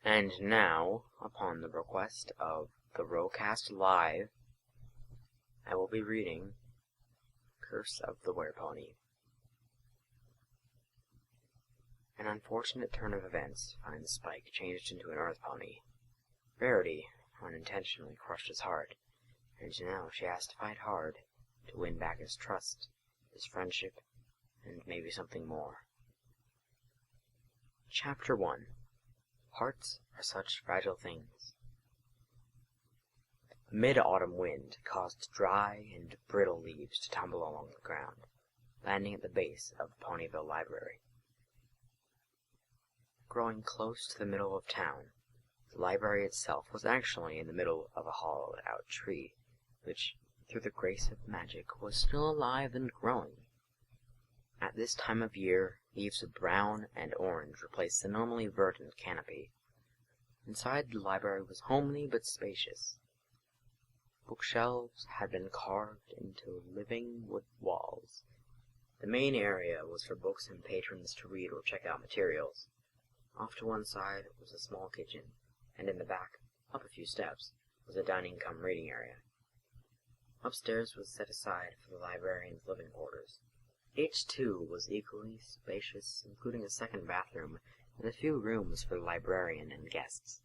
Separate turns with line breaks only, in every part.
And now, upon the request of the Rocast Live, I will be reading Curse of the Werepony. An unfortunate turn of events finds Spike changed into an earth pony. Rarity unintentionally crushed his heart, and now she has to fight hard to win back his trust, his friendship, and maybe something more. Chapter 1. Hearts are such fragile things. A mid-autumn wind caused dry and brittle leaves to tumble along the ground, landing at the base of the Ponyville Library. Growing close to the middle of town, the library itself was actually in the middle of a hollowed-out tree, which, through the grace of magic, was still alive and growing. At this time of year, leaves of brown and orange replaced the normally verdant canopy. Inside the library was homely but spacious. Bookshelves had been carved into living wood walls. The main area was for books and patrons to read or check out materials. Off to one side was a small kitchen, and in the back, up a few steps, was a dining-cum-reading area. Upstairs was set aside for the librarian's living quarters. Each, too, was equally spacious, including a second bathroom and a few rooms for the librarian and guests.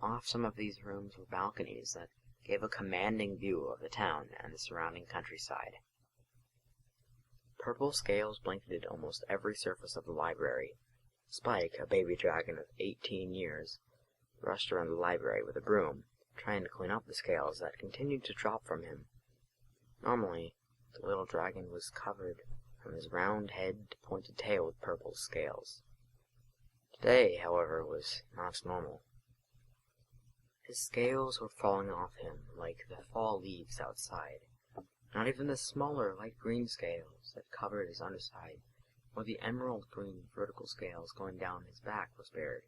Off some of these rooms were balconies that gave a commanding view of the town and the surrounding countryside. Purple scales blanketed almost every surface of the library. Spike, a baby dragon of 18 years, rushed around the library with a broom, trying to clean up the scales that continued to drop from him. Normally, the little dragon was covered from his round head to pointed tail with purple scales. Today, however, was not normal. His scales were falling off him like the fall leaves outside. Not even the smaller light green scales that covered his underside, or the emerald green vertical scales going down his back, were spared.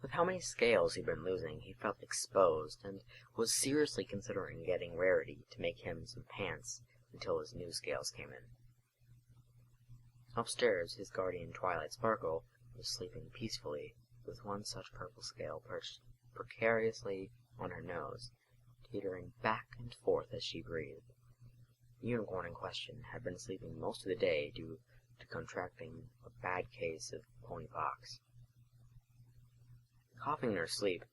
With how many scales he'd been losing, he felt exposed, and was seriously considering getting Rarity to make him some pants until his new scales came in. Upstairs, his guardian Twilight Sparkle was sleeping peacefully, with one such purple scale perched precariously on her nose, teetering back and forth as she breathed. The unicorn in question had been sleeping most of the day due to contracting a bad case of ponypox. Coughing in her sleep,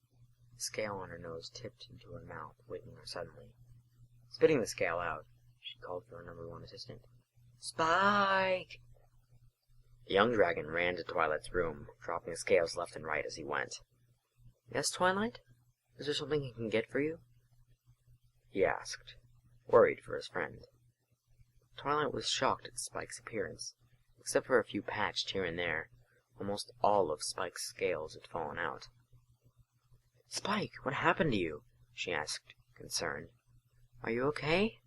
the scale on her nose tipped into her mouth, waking her suddenly. Spitting the scale out, she called for her #1 assistant. "Spike!" The young dragon ran to Twilight's room, dropping scales left and right as he went. "Yes, Twilight? Is there something he can get for you?" he asked, worried for his friend. Twilight was shocked at Spike's appearance. Except for a few patched here and there, almost all of Spike's scales had fallen out. "Spike, what happened to you?" she asked, concerned. "Are you okay?"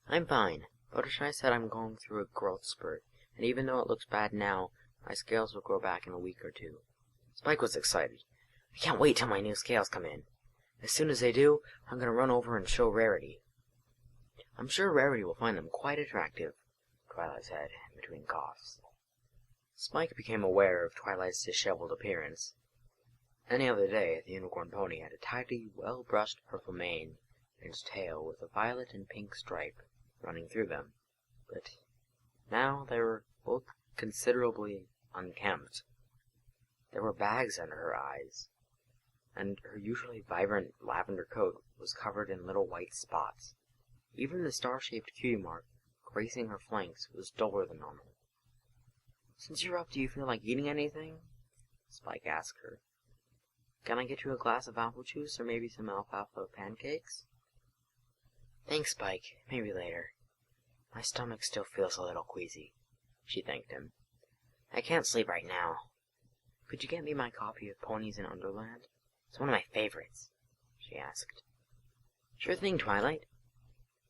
"I'm fine. Fluttershy said I'm going through a growth spurt, and even though it looks bad now, my scales will grow back in a week or two." Spike was excited. "I can't wait till my new scales come in. As soon as they do, I'm going to run over and show Rarity." "I'm sure Rarity will find them quite attractive," Twilight said, in between coughs. Spike became aware of Twilight's disheveled appearance. Any other day, the unicorn pony had a tidy, well-brushed purple mane, and tail with a violet and pink stripe running through them, but now they were both considerably unkempt. There were bags under her eyes, and her usually vibrant lavender coat was covered in little white spots. Even the star-shaped cutie mark gracing her flanks was duller than normal. "Since you're up, do you feel like eating anything?" Spike asked her. "Can I get you a glass of apple juice or maybe some alfalfa pancakes?" "Thanks, Spike. Maybe later. My stomach still feels a little queasy," she thanked him. "I can't sleep right now. Could you get me my copy of Ponies in Underland? It's one of my favorites," she asked. "Sure thing, Twilight."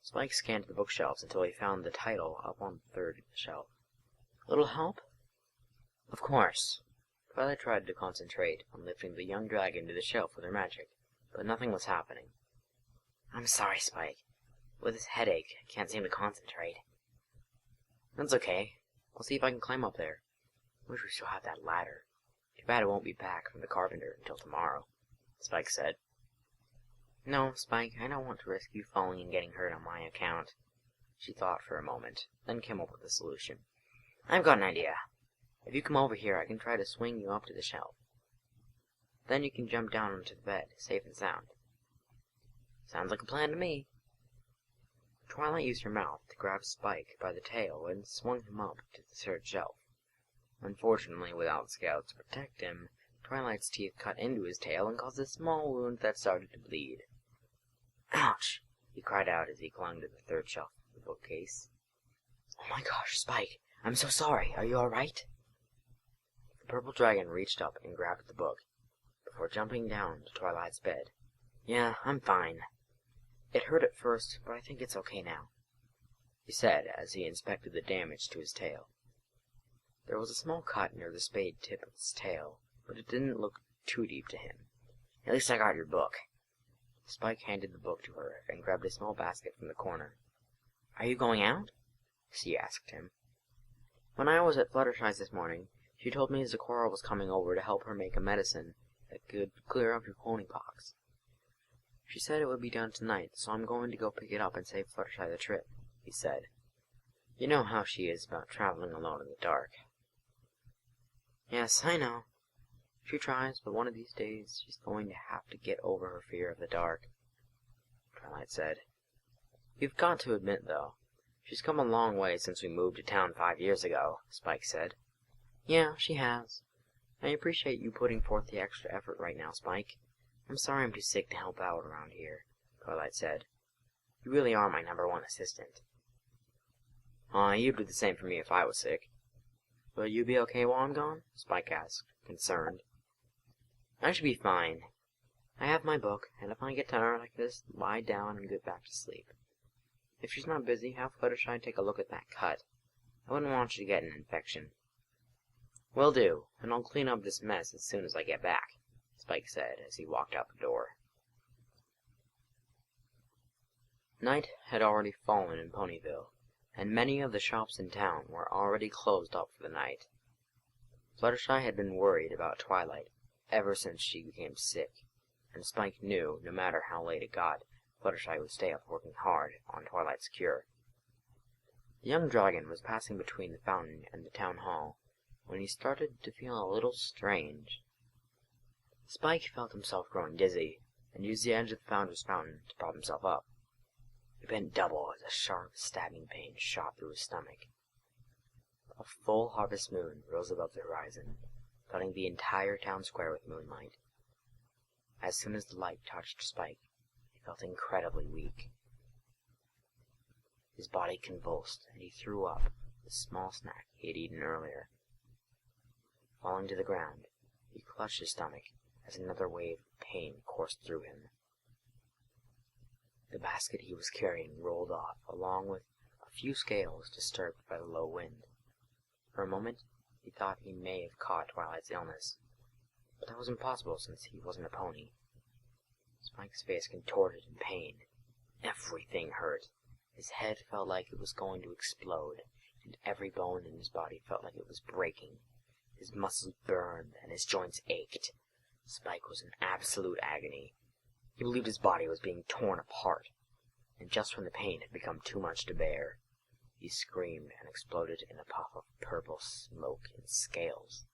Spike scanned the bookshelves until he found the title up on the third shelf. "A little help?" "Of course." Twilight tried to concentrate on lifting the young dragon to the shelf with her magic, but nothing was happening. "I'm sorry, Spike. With this headache, I can't seem to concentrate." "That's okay. I'll see if I can climb up there. Wish we still had that ladder." Too bad it won't be back from the carpenter until tomorrow, Spike said. No, Spike, I don't want to risk you falling and getting hurt on my account. She thought for a moment, then came up with a solution. I've got an idea. If you come over here, I can try to swing you up to the shelf. Then you can jump down onto the bed, safe and sound. Sounds like a plan to me. Twilight used her mouth to grab Spike by the tail and swung him up to the third shelf. Unfortunately, without scales to protect him, Twilight's teeth cut into his tail and caused a small wound that started to bleed. Ouch! He cried out as he clung to the third shelf of the bookcase. Oh my gosh, Spike! I'm so sorry! Are you alright? The purple dragon reached up and grabbed the book, before jumping down to Twilight's bed. Yeah, I'm fine. It hurt at first, but I think it's okay now, he said as he inspected the damage to his tail. There was a small cut near the spade tip of his tail, but it didn't look too deep to him. At least I got your book. Spike handed the book to her and grabbed a small basket from the corner. Are you going out? She asked him. When I was at Fluttershy's this morning, she told me Zecora was coming over to help her make a medicine that could clear up your pony pox. She said it would be done tonight, so I'm going to go pick it up and save Fluttershy the trip, he said. You know how she is about traveling alone in the dark. Yes, I know. She tries, but one of these days she's going to have to get over her fear of the dark, Twilight said. You've got to admit, though, she's come a long way since we moved to town 5 years ago, Spike said. Yeah, she has. I appreciate you putting forth the extra effort right now, Spike. I'm sorry I'm too sick to help out around here, Twilight said. You really are my #1 assistant. You'd do the same for me if I was sick. Will you be okay while I'm gone? Spike asked, concerned. I should be fine. I have my book, and if I get tired I can just lie down and get back to sleep. If she's not busy, have Fluttershy take a look at that cut. I wouldn't want you to get an infection. Will do, and I'll clean up this mess as soon as I get back, Spike said as he walked out the door. Night had already fallen in Ponyville, and many of the shops in town were already closed up for the night. Fluttershy had been worried about Twilight ever since she became sick, and Spike knew, no matter how late it got, Fluttershy would stay up working hard on Twilight's cure. The young dragon was passing between the fountain and the town hall when he started to feel a little strange. Spike felt himself growing dizzy, and used the edge of the founder's fountain to prop himself up. He bent double as a sharp, stabbing pain shot through his stomach. A full harvest moon rose above the horizon, flooding the entire town square with moonlight. As soon as the light touched Spike, he felt incredibly weak. His body convulsed, and he threw up the small snack he had eaten earlier. Falling to the ground, he clutched his stomach as another wave of pain coursed through him. The basket he was carrying rolled off, along with a few scales disturbed by the low wind. For a moment, he thought he may have caught Twilight's illness, but that was impossible since he wasn't a pony. Spike's face contorted in pain. Everything hurt. His head felt like it was going to explode, and every bone in his body felt like it was breaking. His muscles burned, and his joints ached. Spike was in absolute agony. He believed his body was being torn apart, and just when the pain had become too much to bear, he screamed and exploded in a puff of purple smoke and scales.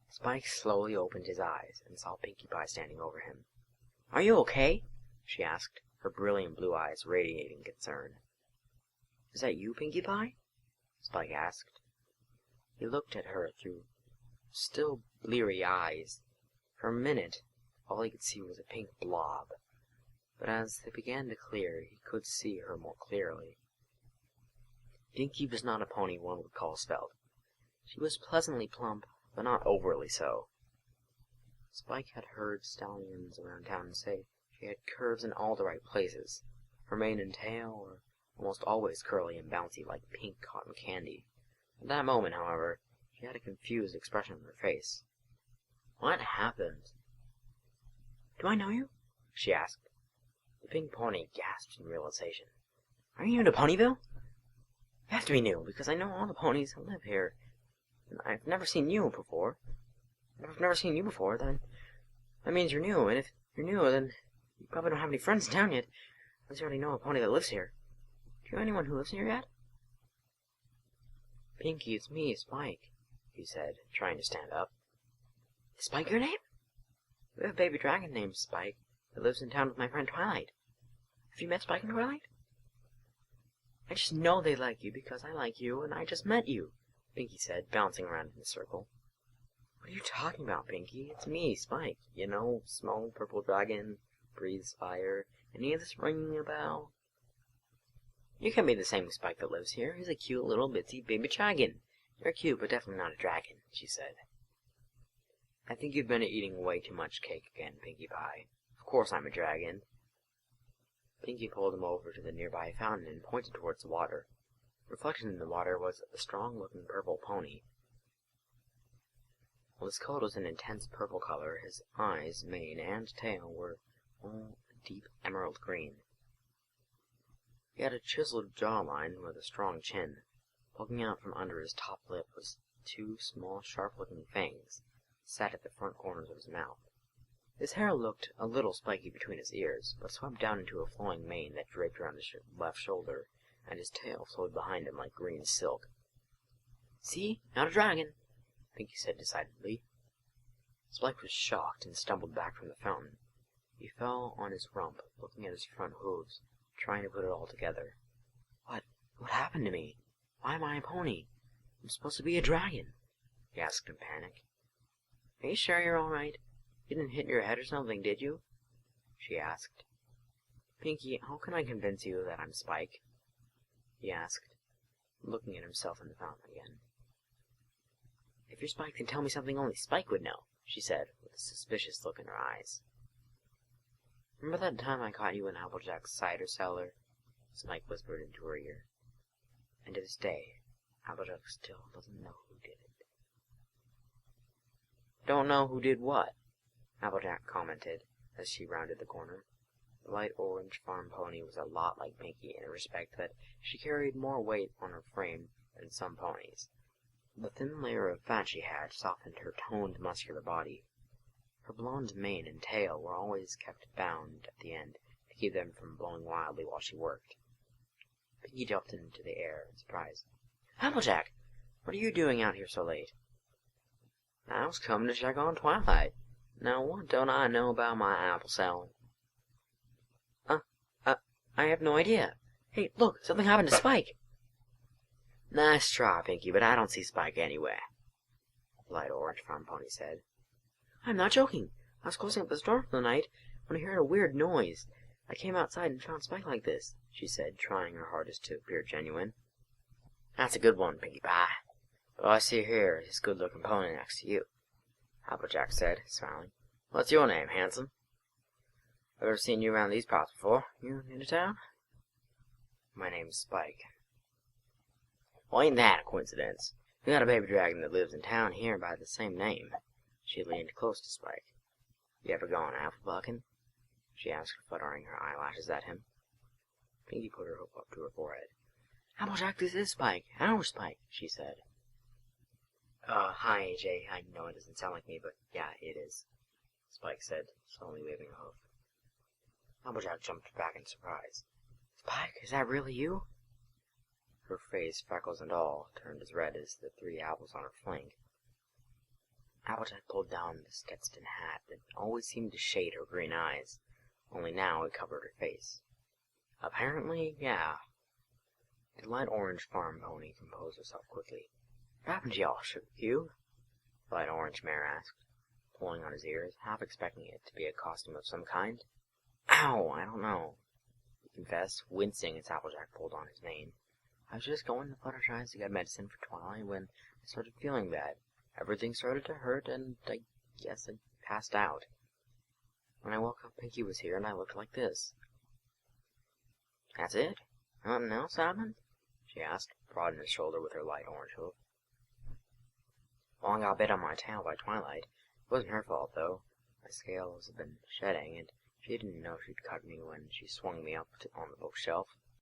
Spike slowly opened his eyes and saw Pinkie Pie standing over him. "Are you okay?" she asked, her brilliant blue eyes radiating concern. "Is that you, Pinkie Pie?" Spike asked. He looked at her through still bleary eyes. For a minute, all he could see was a pink blob, but as they began to clear, he could see her more clearly. Pinkie was not a pony one would call svelte. She was pleasantly plump, but not overly so. Spike had heard stallions around town say she had curves in all the right places. Her mane and tail were almost always curly and bouncy like pink cotton candy. At that moment, however, she had a confused expression on her face. "What happened?" "Do I know you?" she asked. The pink pony gasped in realization. "Are you new to Ponyville?" "You have to be new, because I know all the ponies who live here, and I've never seen you before." If I've never seen you before, then that means you're new, and if you're new, then you probably don't have any friends in town yet. Unless you already know a pony that lives here. Do you know anyone who lives here yet? Pinky, it's me, Spike, he said, trying to stand up. Is Spike your name? We have a baby dragon named Spike that lives in town with my friend Twilight. Have you met Spike and Twilight? I just know they like you because I like you, and I just met you, Pinky said, bouncing around in a circle. What are you talking about, Pinky? It's me, Spike. You know, small purple dragon, breathes fire. Any of this ringing a bell? You can't be the same Spike that lives here. He's a cute little bitsy baby dragon. You're cute, but definitely not a dragon, she said. I think you've been eating way too much cake again, Pinkie Pie. Of course I'm a dragon. Pinkie pulled him over to the nearby fountain and pointed towards the water. Reflected in the water was a strong-looking purple pony. While his coat was an intense purple color, his eyes, mane, and tail were all a deep emerald green. He had a chiseled jawline with a strong chin. Poking out from under his top lip was two small, sharp-looking fangs, sat at the front corners of his mouth. His hair looked a little spiky between his ears, but swept down into a flowing mane that draped around his left shoulder, and his tail flowed behind him like green silk. See? Not a dragon, Pinkie said decidedly. Spike was shocked and stumbled back from the fountain. He fell on his rump, looking at his front hooves, trying to put it all together. What happened to me? Why am I a pony? I'm supposed to be a dragon, he asked in panic. Are you sure you're all right? You didn't hit your head or something, did you? She asked. Pinkie, how can I convince you that I'm Spike? He asked, looking at himself in the fountain again. If you're Spike, then tell me something only Spike would know, she said, with a suspicious look in her eyes. Remember that time I caught you in Applejack's cider cellar? Spike whispered into her ear. And to this day, Applejack still doesn't know who did it. Don't know who did what? Applejack commented as she rounded the corner. The light orange farm pony was a lot like Pinkie in the respect that she carried more weight on her frame than some ponies. The thin layer of fat she had softened her toned, muscular body. Her blonde mane and tail were always kept bound at the end to keep them from blowing wildly while she worked. Pinkie jumped into the air in surprise. Applejack, what are you doing out here so late? I was coming to check on Twilight. Now, what don't I know about my apple selling? I have no idea. Hey, look, something happened to Spike. Nice try, Pinkie, but I don't see Spike anywhere, the light orange farm pony said. I'm not joking. I was closing up the store for the night when I heard a weird noise. I came outside and found Spike like this, she said, trying her hardest to appear genuine. That's a good one, Pinkie Pie. But all I see here is this good-looking pony next to you, Applejack said, smiling. What's your name, handsome? I've ever seen you around these parts before. You into town? My name's Spike. Well, ain't that a coincidence? We got a baby dragon that lives in town here by the same name. She leaned close to Spike. You ever gone apple bucking? She asked, fluttering her eyelashes at him. Pinkie put her hook up to her forehead. Applejack, this is Spike. Our Spike, she said. Hi, AJ. I know it doesn't sound like me, but yeah, it is, Spike said, slowly waving a hoof. Applejack jumped back in surprise. Spike, is that really you? Her face, freckles and all, turned as red as the 3 apples on her flank. Applejack pulled down the Stetson hat that always seemed to shade her green eyes, only now it covered her face. Apparently, yeah. The light orange farm pony composed herself quickly. What happened to y'all, Sugar Cube? The light orange mare asked, pulling on his ears, half expecting it to be a costume of some kind. Ow, I don't know, he confessed, wincing as Applejack pulled on his mane. I was just going to Fluttershy's to get medicine for Twilight when I started feeling bad. Everything started to hurt, and I guess I passed out. When I woke up, Pinkie was here, and I looked like this. That's it? Nothing else happened? She asked, prodding his shoulder with her light orange hoof. Well, I got bit on my tail by Twilight. It wasn't her fault, though. My scales had been shedding, and she didn't know she'd cut me when she swung me up on the bookshelf.